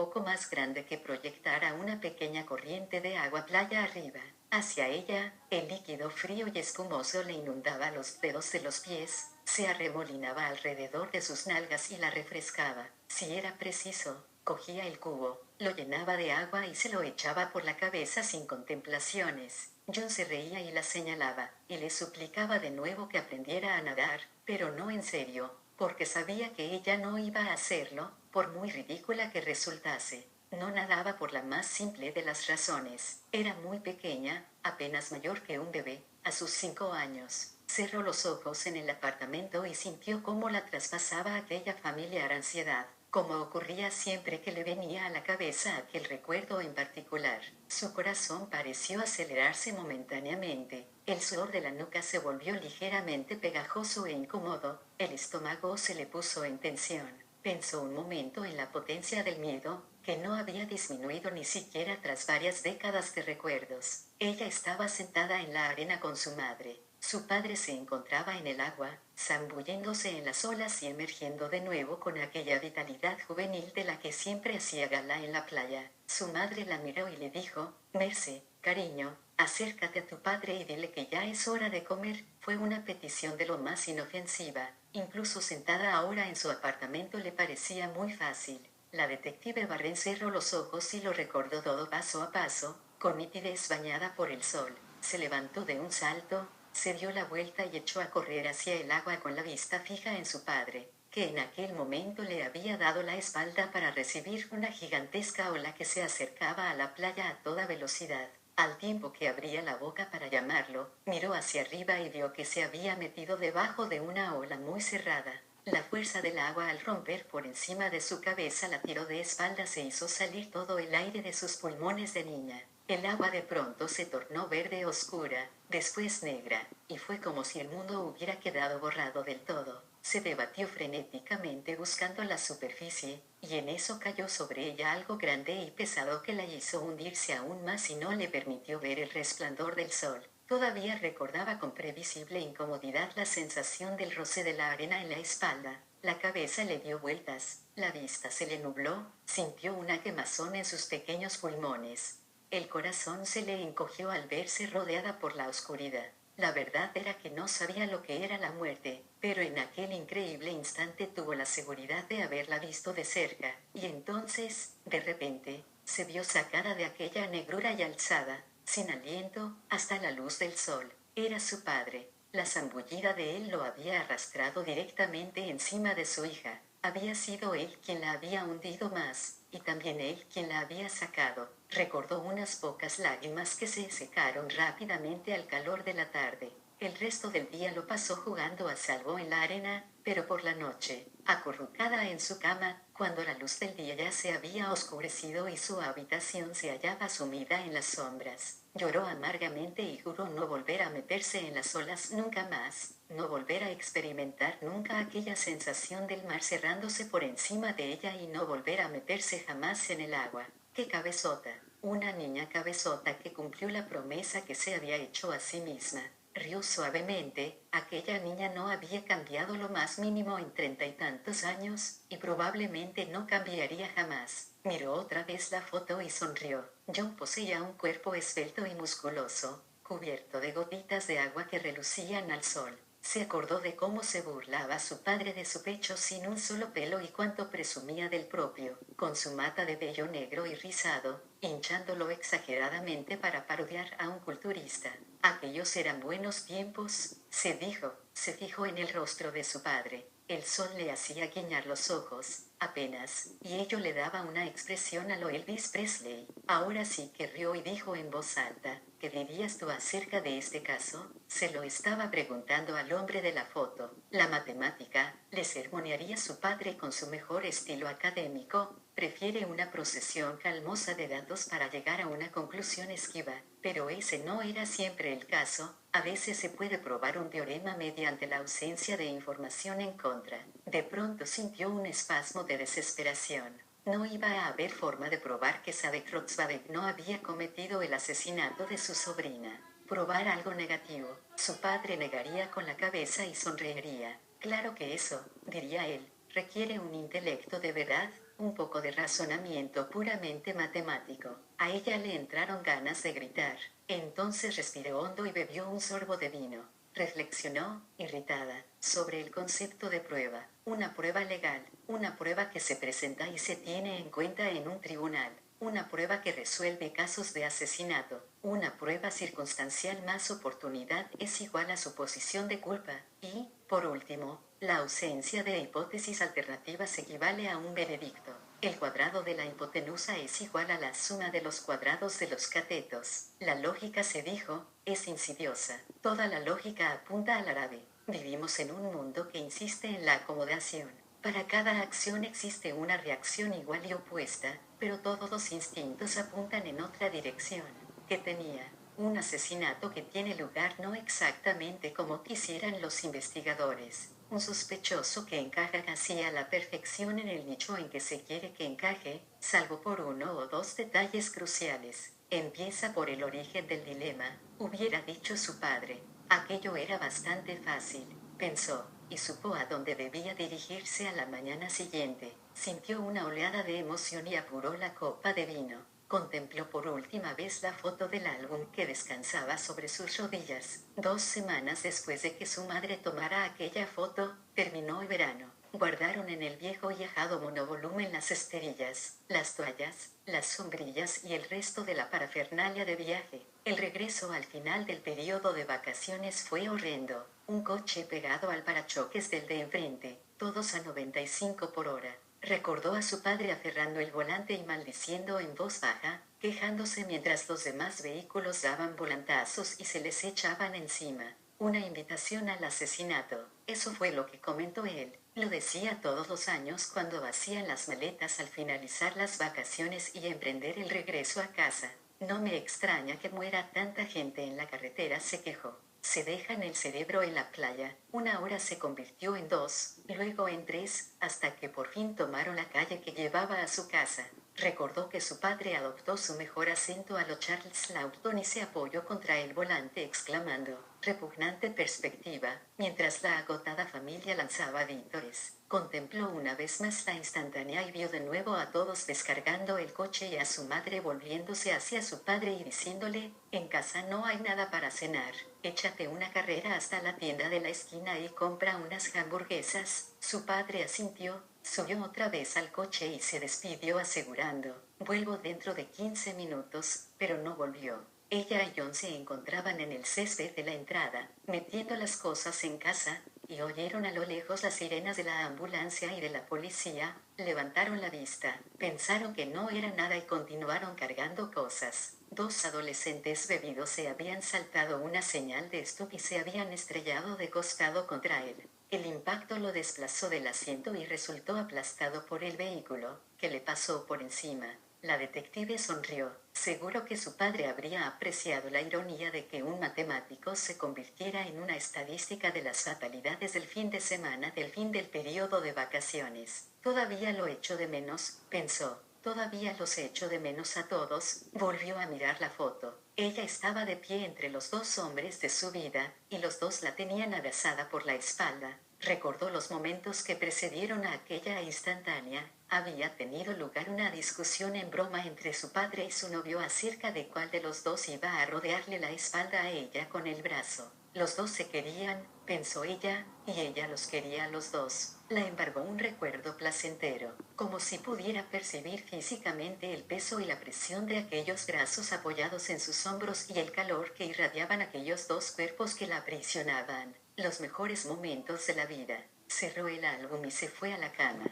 poco más grande que proyectara una pequeña corriente de agua playa arriba. Hacia ella, el líquido frío y espumoso le inundaba los dedos de los pies, se arremolinaba alrededor de sus nalgas y la refrescaba. Si era preciso, cogía el cubo, lo llenaba de agua y se lo echaba por la cabeza sin contemplaciones. John se reía y la señalaba, y le suplicaba de nuevo que aprendiera a nadar, pero no en serio, porque sabía que ella no iba a hacerlo, por muy ridícula que resultase. No nadaba por la más simple de las razones. Era muy pequeña, apenas mayor que un bebé, a sus 5 años. Cerró los ojos en el apartamento y sintió cómo la traspasaba aquella familiar ansiedad, como ocurría siempre que le venía a la cabeza aquel recuerdo en particular. Su corazón pareció acelerarse momentáneamente, el sudor de la nuca se volvió ligeramente pegajoso e incómodo, el estómago se le puso en tensión. Pensó un momento en la potencia del miedo, que no había disminuido ni siquiera tras varias décadas de recuerdos. Ella estaba sentada en la arena con su madre. Su padre se encontraba en el agua, zambulléndose en las olas y emergiendo de nuevo con aquella vitalidad juvenil de la que siempre hacía gala en la playa. Su madre la miró y le dijo: «Merce, cariño, acércate a tu padre y dile que ya es hora de comer». Fue una petición de lo más inofensiva. Incluso sentada ahora en su apartamento le parecía muy fácil. La detective Barren cerró los ojos y lo recordó todo paso a paso, con nitidez bañada por el sol. Se levantó de un salto, se dio la vuelta y echó a correr hacia el agua con la vista fija en su padre, que en aquel momento le había dado la espalda para recibir una gigantesca ola que se acercaba a la playa a toda velocidad. Al tiempo que abría la boca para llamarlo, miró hacia arriba y vio que se había metido debajo de una ola muy cerrada. La fuerza del agua al romper por encima de su cabeza la tiró de espaldas e hizo salir todo el aire de sus pulmones de niña. El agua de pronto se tornó verde oscura, después negra, y fue como si el mundo hubiera quedado borrado del todo. Se debatió frenéticamente buscando la superficie, y en eso cayó sobre ella algo grande y pesado que la hizo hundirse aún más y no le permitió ver el resplandor del sol. Todavía recordaba con previsible incomodidad la sensación del roce de la arena en la espalda. La cabeza le dio vueltas, la vista se le nubló, sintió una quemazón en sus pequeños pulmones. El corazón se le encogió al verse rodeada por la oscuridad. La verdad era que no sabía lo que era la muerte, pero en aquel increíble instante tuvo la seguridad de haberla visto de cerca, y entonces, de repente, se vio sacada de aquella negrura y alzada, sin aliento, hasta la luz del sol. Era su padre. La zambullida de él lo había arrastrado directamente encima de su hija. Había sido él quien la había hundido más, y también él quien la había sacado. Recordó unas pocas lágrimas que se secaron rápidamente al calor de la tarde. El resto del día lo pasó jugando a salvo en la arena, pero por la noche, acurrucada en su cama, cuando la luz del día ya se había oscurecido y su habitación se hallaba sumida en las sombras, lloró amargamente y juró no volver a meterse en las olas nunca más, no volver a experimentar nunca aquella sensación del mar cerrándose por encima de ella y no volver a meterse jamás en el agua. ¡Qué cabezota! Una niña cabezota que cumplió la promesa que se había hecho a sí misma. Rió suavemente. Aquella niña no había cambiado lo más mínimo en 30 y tantos años, y probablemente no cambiaría jamás. Miró otra vez la foto y sonrió. John poseía un cuerpo esbelto y musculoso, cubierto de gotitas de agua que relucían al sol. Se acordó de cómo se burlaba su padre de su pecho sin un solo pelo y cuánto presumía del propio, con su mata de vello negro y rizado, hinchándolo exageradamente para parodiar a un culturista. Aquellos eran buenos tiempos, se dijo. Se fijó en el rostro de su padre. El sol le hacía guiñar los ojos, apenas, y ello le daba una expresión a lo Elvis Presley. Ahora sí que rió y dijo en voz alta: ¿qué dirías tú acerca de este caso? Se lo estaba preguntando al hombre de la foto. La matemática, le sermonearía su padre con su mejor estilo académico. Prefiere una procesión calmosa de datos para llegar a una conclusión esquiva, pero ese no era siempre el caso. A veces se puede probar un teorema mediante la ausencia de información en contra. De pronto sintió un espasmo de desesperación. No iba a haber forma de probar que Sadek Roxbadek no había cometido el asesinato de su sobrina. Probar algo negativo. Su padre negaría con la cabeza y sonreiría. Claro que eso, diría él, requiere un intelecto de verdad, un poco de razonamiento puramente matemático. A ella le entraron ganas de gritar. Entonces respiró hondo y bebió un sorbo de vino. Reflexionó, irritada, sobre el concepto de prueba. Una prueba legal, una prueba que se presenta y se tiene en cuenta en un tribunal. Una prueba que resuelve casos de asesinato. Una prueba circunstancial más oportunidad es igual a suposición de culpa. Y, por último, la ausencia de hipótesis alternativas equivale a un veredicto. El cuadrado de la hipotenusa es igual a la suma de los cuadrados de los catetos. La lógica, se dijo, es insidiosa. Toda la lógica apunta al árabe. Vivimos en un mundo que insiste en la acomodación. Para cada acción existe una reacción igual y opuesta, pero todos los instintos apuntan en otra dirección. ¿Qué tenía? Un asesinato que tiene lugar no exactamente como quisieran los investigadores. Un sospechoso que encaja casi a la perfección en el nicho en que se quiere que encaje, salvo por uno o dos detalles cruciales. Empieza por el origen del dilema, hubiera dicho su padre. Aquello era bastante fácil, pensó, y supo a dónde debía dirigirse a la mañana siguiente. Sintió una oleada de emoción y apuró la copa de vino. Contempló por última vez la foto del álbum que descansaba sobre sus rodillas. 2 semanas después de que su madre tomara aquella foto, terminó el verano. Guardaron en el viejo y ajado monovolumen las esterillas, las toallas, las sombrillas y el resto de la parafernalia de viaje. El regreso al final del periodo de vacaciones fue horrendo. Un coche pegado al parachoques del de enfrente, todos a 95 por hora. Recordó a su padre aferrando el volante y maldiciendo en voz baja, quejándose mientras los demás vehículos daban volantazos y se les echaban encima. Una invitación al asesinato, eso fue lo que comentó él. Lo decía todos los años cuando hacían las maletas al finalizar las vacaciones y emprender el regreso a casa. No me extraña que muera tanta gente en la carretera, se quejó. Se dejan el cerebro en la playa. 1 hora se convirtió en 2, luego en 3, hasta que por fin tomaron la calle que llevaba a su casa. Recordó que su padre adoptó su mejor acento a lo Charles Lawton y se apoyó contra el volante exclamando, repugnante perspectiva, mientras la agotada familia lanzaba vítores. Contempló una vez más la instantánea y vio de nuevo a todos descargando el coche y a su madre volviéndose hacia su padre y diciéndole, en casa no hay nada para cenar, échate una carrera hasta la tienda de la esquina y compra unas hamburguesas. Su padre asintió, subió otra vez al coche y se despidió asegurando, vuelvo dentro de 15 minutos, pero no volvió. Ella y John se encontraban en el césped de la entrada, metiendo las cosas en casa, y oyeron a lo lejos las sirenas de la ambulancia y de la policía. Levantaron la vista, pensaron que no era nada y continuaron cargando cosas. 2 adolescentes bebidos se habían saltado una señal de stop y se habían estrellado de costado contra él. El impacto lo desplazó del asiento y resultó aplastado por el vehículo, que le pasó por encima. La detective sonrió. Seguro que su padre habría apreciado la ironía de que un matemático se convirtiera en una estadística de las fatalidades del fin de semana del fin del periodo de vacaciones. Todavía lo echo de menos, pensó. Todavía los echo de menos a todos. Volvió a mirar la foto. Ella estaba de pie entre los 2 hombres de su vida, y los 2 la tenían abrazada por la espalda. Recordó los momentos que precedieron a aquella instantánea. Había tenido lugar una discusión en broma entre su padre y su novio acerca de cuál de los 2 iba a rodearle la espalda a ella con el brazo. Los 2 se querían, pensó ella, y ella los quería a los 2. La embargó un recuerdo placentero, como si pudiera percibir físicamente el peso y la presión de aquellos brazos apoyados en sus hombros y el calor que irradiaban aquellos 2 cuerpos que la aprisionaban. Los mejores momentos de la vida. Cerró el álbum y se fue a la cama.